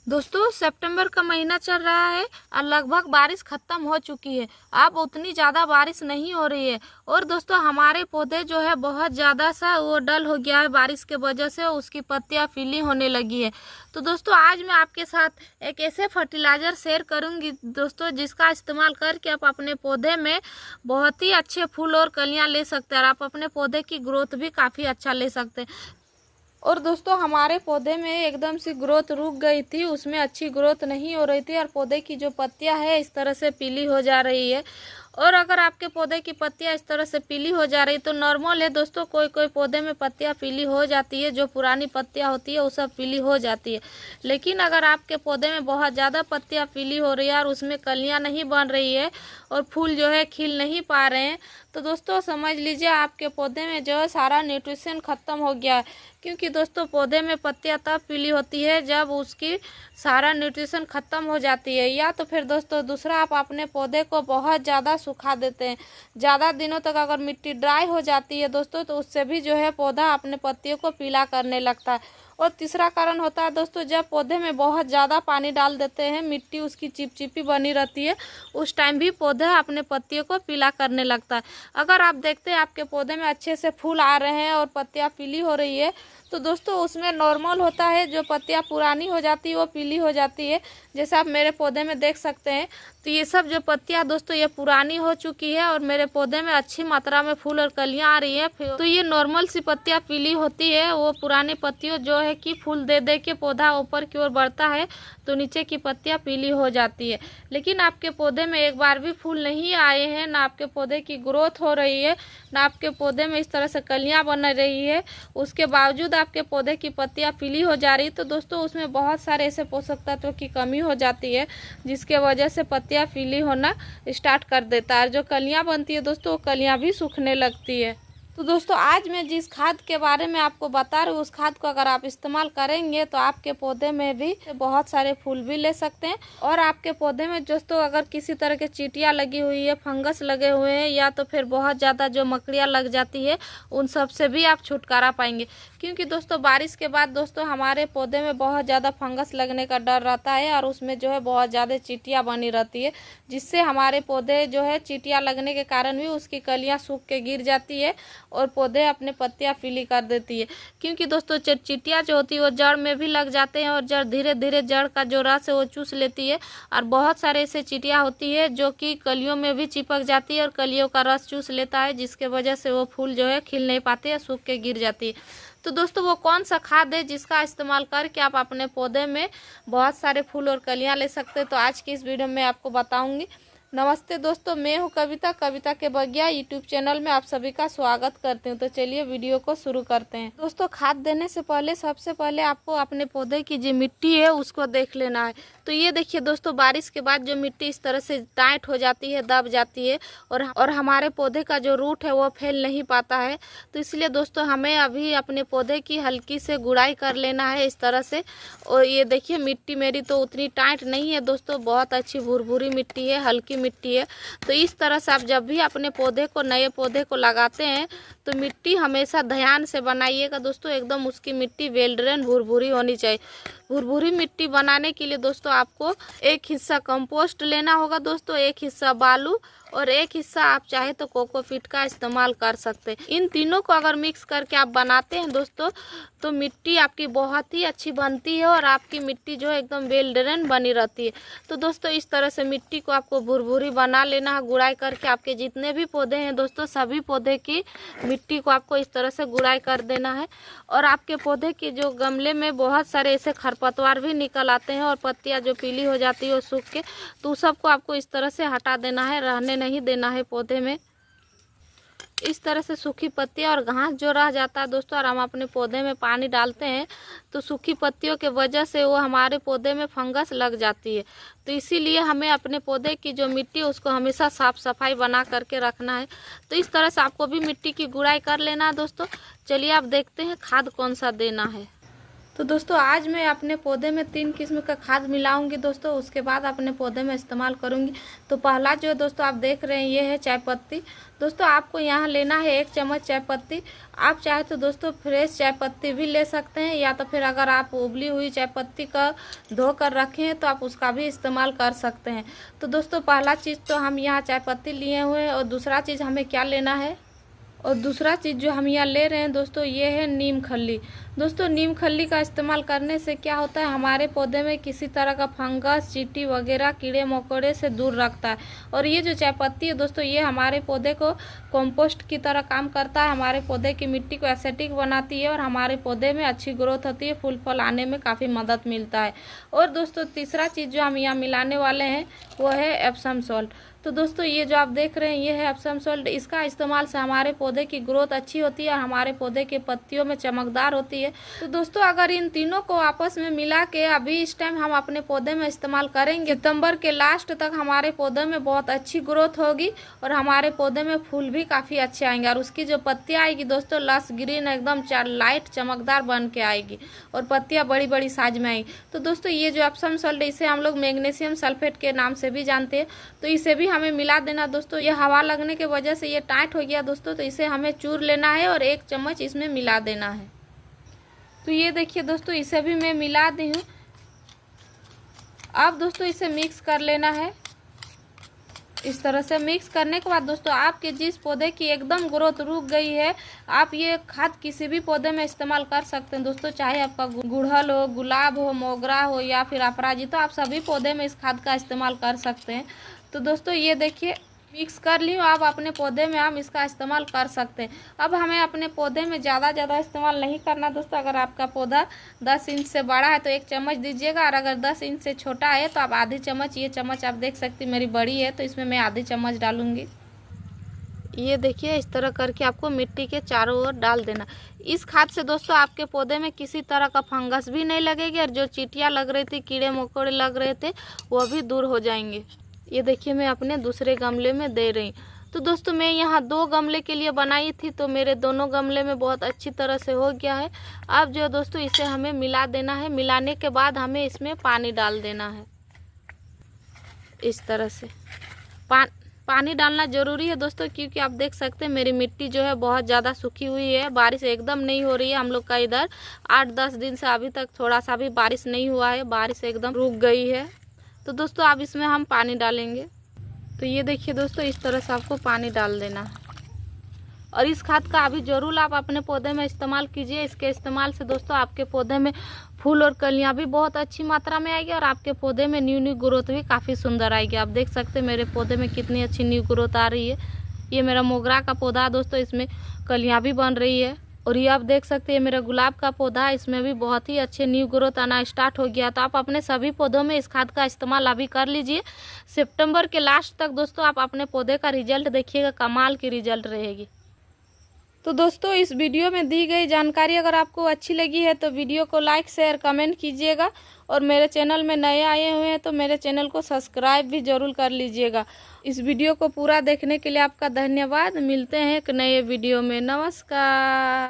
दोस्तों सितंबर का महीना चल रहा है और लगभग बारिश खत्म हो चुकी है। अब उतनी ज़्यादा बारिश नहीं हो रही है और दोस्तों हमारे पौधे जो है बहुत ज़्यादा सा वो डल हो गया है बारिश के वजह से, उसकी पत्तियां पीली होने लगी है। तो दोस्तों आज मैं आपके साथ एक ऐसे फर्टिलाइज़र शेयर करूंगी दोस्तों, जिसका इस्तेमाल करके आप अपने पौधे में बहुत ही अच्छे फूल और कलियाँ ले सकते हैं और आप अपने पौधे की ग्रोथ भी काफ़ी अच्छा ले सकते हैं। और दोस्तों हमारे पौधे में एकदम से ग्रोथ रुक गई थी, उसमें अच्छी ग्रोथ नहीं हो रही थी और पौधे की जो पत्तियां है इस तरह से पीली हो जा रही है। और अगर आपके पौधे की पत्तियां इस तरह से पीली हो जा रही तो नॉर्मल है दोस्तों, कोई कोई पौधे में पत्तियां पीली हो जाती है, जो पुरानी पत्तियां होती है वो सब पीली हो जाती है। लेकिन अगर आपके पौधे में बहुत ज़्यादा पत्तियां पीली हो रही है और उसमें कलियां नहीं बन रही है और फूल जो है खिल नहीं पा रहे हैं, तो दोस्तों समझ लीजिए आपके पौधे में जो है सारा न्यूट्रिशन ख़त्म हो गया है। क्योंकि दोस्तों पौधे में पत्तियां तब पीली होती है जब उसकी सारा न्यूट्रिशन ख़त्म हो जाती है, या तो फिर दोस्तों दूसरा आप अपने पौधे को बहुत ज़्यादा सुखा देते हैं। ज़्यादा दिनों तक अगर मिट्टी ड्राई हो जाती है दोस्तों, तो उससे भी जो है पौधा अपने पत्तियों को पीला करने लगता है। और तीसरा कारण होता है दोस्तों, जब पौधे में बहुत ज़्यादा पानी डाल देते हैं, मिट्टी उसकी चिपचिपी बनी रहती है, उस टाइम भी पौधा अपने पत्तियों को पीला करने लगता है। अगर आप देखते हैं आपके पौधे में अच्छे से फूल आ रहे हैं और पत्तियां पीली हो रही है, तो दोस्तों उसमें नॉर्मल होता है, जो पत्तियां पुरानी हो जाती है वो पीली हो जाती है। जैसे आप मेरे पौधे में देख सकते हैं, तो ये सब जो पत्तियां दोस्तों ये पुरानी हो चुकी है और मेरे पौधे में अच्छी मात्रा में फूल और कलियां आ रही है। तो ये नॉर्मल सी पत्तियां पीली होती है, वो पुरानी पत्तियों जो है कि फूल दे दे के पौधा ऊपर की ओर बढ़ता है तो नीचे की पत्तियां पीली हो जाती है। लेकिन आपके पौधे में एक बार भी फूल नहीं आए हैं, ना आपके पौधे की ग्रोथ हो रही है, ना आपके पौधे में इस तरह से कलियां बन रही है, उसके बावजूद आपके पौधे की पत्तियां पीली हो जा रही, तो दोस्तों उसमें बहुत सारे ऐसे पोषक तत्वों की कमी हो जाती है, जिसके वजह से पत्तियां पीली होना स्टार्ट कर देता है। जो कलियां बनती है दोस्तों, वो कलियां भी सूखने लगती है। तो दोस्तों आज मैं जिस खाद के बारे में आपको बता रही हूँ, उस खाद को अगर आप इस्तेमाल करेंगे तो आपके पौधे में भी बहुत सारे फूल भी ले सकते हैं। और आपके पौधे में दोस्तों अगर किसी तरह की चींटियाँ लगी हुई है, फंगस लगे हुए हैं, या तो फिर बहुत ज़्यादा जो मकड़ियाँ लग जाती है, उन सब से भी आप छुटकारा पाएंगे। क्योंकि दोस्तों बारिश के बाद दोस्तों हमारे पौधे में बहुत ज़्यादा फंगस लगने का डर रहता है और उसमें जो है बहुत ज़्यादा चींटियाँ बनी रहती है, जिससे हमारे पौधे जो है चींटियाँ लगने के कारण भी उसकी कलियाँ सूख के गिर जाती है और पौधे अपने पत्तियां पीली कर देती है। क्योंकि दोस्तों चींटियां जो होती है वो जड़ में भी लग जाते हैं और जड़ धीरे धीरे जड़ का जो रस है वो चूस लेती है। और बहुत सारे ऐसे चींटियां होती है जो कि कलियों में भी चिपक जाती है और कलियों का रस चूस लेता है, जिसके वजह से वो फूल जो है खिल नहीं पाते हैं, सूख के गिर जाती है। तो दोस्तों वो कौन सा खाद है जिसका इस्तेमाल करके आप अपने पौधे में बहुत सारे फूल और कलियां ले सकते हैं, तो आज की इस वीडियो में आपको बताऊंगी। नमस्ते दोस्तों, मैं हूं कविता, कविता के बगिया यूट्यूब चैनल में आप सभी का स्वागत करती हूं। तो चलिए वीडियो को शुरू करते हैं। दोस्तों खाद देने से पहले सबसे पहले आपको अपने पौधे की जो मिट्टी है उसको देख लेना है। तो ये देखिए दोस्तों, बारिश के बाद जो मिट्टी इस तरह से टाइट हो जाती है, दब जाती है और हमारे पौधे का जो रूट है वो फैल नहीं पाता है। तो इसलिए दोस्तों हमें अभी अपने पौधे की हल्की से गुड़ाई कर लेना है इस तरह से। और ये देखिए मिट्टी मेरी तो उतनी टाइट नहीं है दोस्तों, बहुत अच्छी भुरभुरी मिट्टी है, हल्की मिट्टी है। तो इस तरह से आप जब भी अपने पौधे को, नए पौधे को लगाते हैं, तो मिट्टी हमेशा ध्यान से बनाइएगा दोस्तों, एकदम उसकी मिट्टी वेल ड्रेन भुरभुरी होनी चाहिए। भुरभुरी मिट्टी बनाने के लिए दोस्तों आपको एक हिस्सा कंपोस्ट लेना होगा दोस्तों, एक हिस्सा बालू और एक हिस्सा आप चाहे तो कोकोपीट का इस्तेमाल कर सकते हैं। इन तीनों को अगर मिक्स करके आप बनाते हैं दोस्तों, तो मिट्टी आपकी बहुत ही अच्छी बनती है और आपकी मिट्टी जो है एकदम वेल ड्रेन बनी रहती है। तो दोस्तों इस तरह से मिट्टी को आपको भुरभुरी बना लेना है, गुड़ाई करके आपके जितने भी पौधे हैं दोस्तों, सभी पौधे की मिट्टी को आपको इस तरह से गुड़ाई कर देना है। और आपके पौधे के जो गमले में बहुत सारे ऐसे खरपतवार भी निकल आते हैं और पत्तियां जो पीली हो जाती है वो सूख के, तो सबको आपको इस तरह से हटा देना है, रहने नहीं देना है पौधे में। इस तरह से सूखी पत्तियां और घास जो रह जाता है दोस्तों, और हम अपने पौधे में पानी डालते हैं, तो सूखी पत्तियों के वजह से वो हमारे पौधे में फंगस लग जाती है। तो इसीलिए हमें अपने पौधे की जो मिट्टी है उसको हमेशा साफ सफाई बना करके रखना है। तो इस तरह से आपको भी मिट्टी की गुड़ाई कर लेना है दोस्तों। चलिए आप देखते हैं खाद कौन सा देना है। तो दोस्तों आज मैं अपने पौधे में 3 किस्म का खाद मिलाऊंगी दोस्तों, उसके बाद अपने पौधे में इस्तेमाल करूंगी। तो पहला जो है दोस्तों आप देख रहे हैं ये है चाय पत्ती। दोस्तों आपको यहाँ लेना है 1 चम्मच चाय पत्ती। आप चाहे तो दोस्तों फ्रेश चाय पत्ती भी ले सकते हैं, या तो फिर अगर आप उबली हुई चाय पत्ती का धो कर रखे हैं तो आप उसका भी इस्तेमाल कर सकते हैं। तो दोस्तों पहला चीज़ तो हम यहाँ चाय पत्ती लिए हुए हैं, और दूसरा चीज़ हमें क्या लेना है, और दूसरा चीज़ जो हम यहाँ ले रहे हैं दोस्तों ये है नीम खली। दोस्तों नीम खली का इस्तेमाल करने से क्या होता है, हमारे पौधे में किसी तरह का फंगस, चींटी वगैरह कीड़े मकोड़े से दूर रखता है। और ये जो चाय पत्ती है दोस्तों ये हमारे पौधे को कंपोस्ट की तरह काम करता है, हमारे पौधे की मिट्टी को एसिडिक बनाती है और हमारे पौधे में अच्छी ग्रोथ होती है, फूल फल आने में काफ़ी मदद मिलता है। और दोस्तों तीसरा चीज़ जो हम यहाँ मिलाने वाले हैं वो है एप्सम सॉल्ट। तो दोस्तों ये जो आप देख रहे हैं ये है एप्सम सॉल्ट। इसका इस्तेमाल से हमारे पौधे की ग्रोथ अच्छी होती है और हमारे पौधे के पत्तियों में चमकदार होती है। तो दोस्तों अगर इन तीनों को आपस में मिला के अभी इस टाइम हम अपने पौधे में इस्तेमाल करेंगे, सितंबर के लास्ट तक हमारे पौधे में बहुत अच्छी ग्रोथ होगी और हमारे पौधे में फूल भी काफ़ी अच्छे आएंगे, और उसकी जो पत्तियाँ आएगी दोस्तों लस ग्रीन एकदम लाइट चमकदार बन के आएगी और पत्तियाँ बड़ी बड़ी साइज में आएगी। तो दोस्तों ये जो एप्सम सॉल्ट इसे हम लोग मैग्नीशियम सल्फेट के नाम से भी जानते हैं, तो इसे भी हमें मिला देना दोस्तों। ये हवा लगने की वजह से ये टाइट हो गया दोस्तों, तो इसे हमें चूर लेना है और 1 चम्मच इसमें मिला देना है। तो ये देखिए दोस्तों इसे भी मैं मिला दी हूँ। अब दोस्तों इसे मिक्स कर लेना है। इस तरह से मिक्स करने के बाद दोस्तों आपके जिस पौधे की एकदम ग्रोथ रुक गई है, आप ये खाद किसी भी पौधे में इस्तेमाल कर सकते हैं दोस्तों, चाहे आपका गुड़हल हो, गुलाब हो, मोगरा हो या फिर अपराजिता, तो आप सभी पौधे में इस खाद का इस्तेमाल कर सकते हैं। तो दोस्तों ये देखिए मिक्स कर ली हूँ, आप अपने पौधे में हम इसका इस्तेमाल कर सकते हैं। अब हमें अपने पौधे में ज़्यादा इस्तेमाल नहीं करना दोस्तों। अगर आपका पौधा 10 इंच से बड़ा है तो 1 चम्मच दीजिएगा, और अगर 10 इंच से छोटा है तो आप आधी चम्मच, ये चम्मच आप देख सकती मेरी बड़ी है तो इसमें मैं आधी चम्मच डालूंगी। ये देखिए इस तरह करके आपको मिट्टी के चारों ओर डाल देना। इस खाद से दोस्तों आपके पौधे में किसी तरह का फंगस भी नहीं लगेगी, और जो चींटियाँ लग रही थी, कीड़े मकोड़े लग रहे थे, वो भी दूर हो जाएंगे। ये देखिए मैं अपने दूसरे गमले में दे रही। तो दोस्तों मैं यहाँ 2 गमले के लिए बनाई थी, तो मेरे दोनों गमले में बहुत अच्छी तरह से हो गया है। अब जो दोस्तों इसे हमें मिला देना है। मिलाने के बाद हमें इसमें पानी डाल देना है। इस तरह से पानी डालना ज़रूरी है दोस्तों, क्योंकि आप देख सकते हैं मेरी मिट्टी जो है बहुत ज़्यादा सूखी हुई है, बारिश एकदम नहीं हो रही है। हम लोग का इधर 8-10 दिन से अभी तक थोड़ा सा भी बारिश नहीं हुआ है, बारिश एकदम रुक गई है। तो दोस्तों अब इसमें हम पानी डालेंगे। तो ये देखिए दोस्तों इस तरह से आपको पानी डाल देना है, और इस खाद का अभी ज़रूर आप अपने पौधे में इस्तेमाल कीजिए। इसके इस्तेमाल से दोस्तों आपके पौधे में फूल और कलियां भी बहुत अच्छी मात्रा में आएगी, और आपके पौधे में न्यू ग्रोथ भी काफ़ी सुंदर आएगी। आप देख सकते हैं मेरे पौधे में कितनी अच्छी न्यू ग्रोथ आ रही है। ये मेरा मोगरा का पौधा दोस्तों, इसमें कलियाँ भी बन रही है। और ये आप देख सकते हैं मेरा गुलाब का पौधा है, इसमें भी बहुत ही अच्छे न्यू ग्रोथ आना स्टार्ट हो गया। तो आप अपने सभी पौधों में इस खाद का इस्तेमाल अभी कर लीजिए। सितंबर के लास्ट तक दोस्तों आप अपने पौधे का रिजल्ट देखिएगा, कमाल की रिजल्ट रहेगी। तो दोस्तों इस वीडियो में दी गई जानकारी अगर आपको अच्छी लगी है तो वीडियो को लाइक, शेयर, कमेंट कीजिएगा, और मेरे चैनल में नए आए हुए हैं तो मेरे चैनल को सब्सक्राइब भी जरूर कर लीजिएगा। इस वीडियो को पूरा देखने के लिए आपका धन्यवाद। मिलते हैं एक नए वीडियो में। नमस्कार।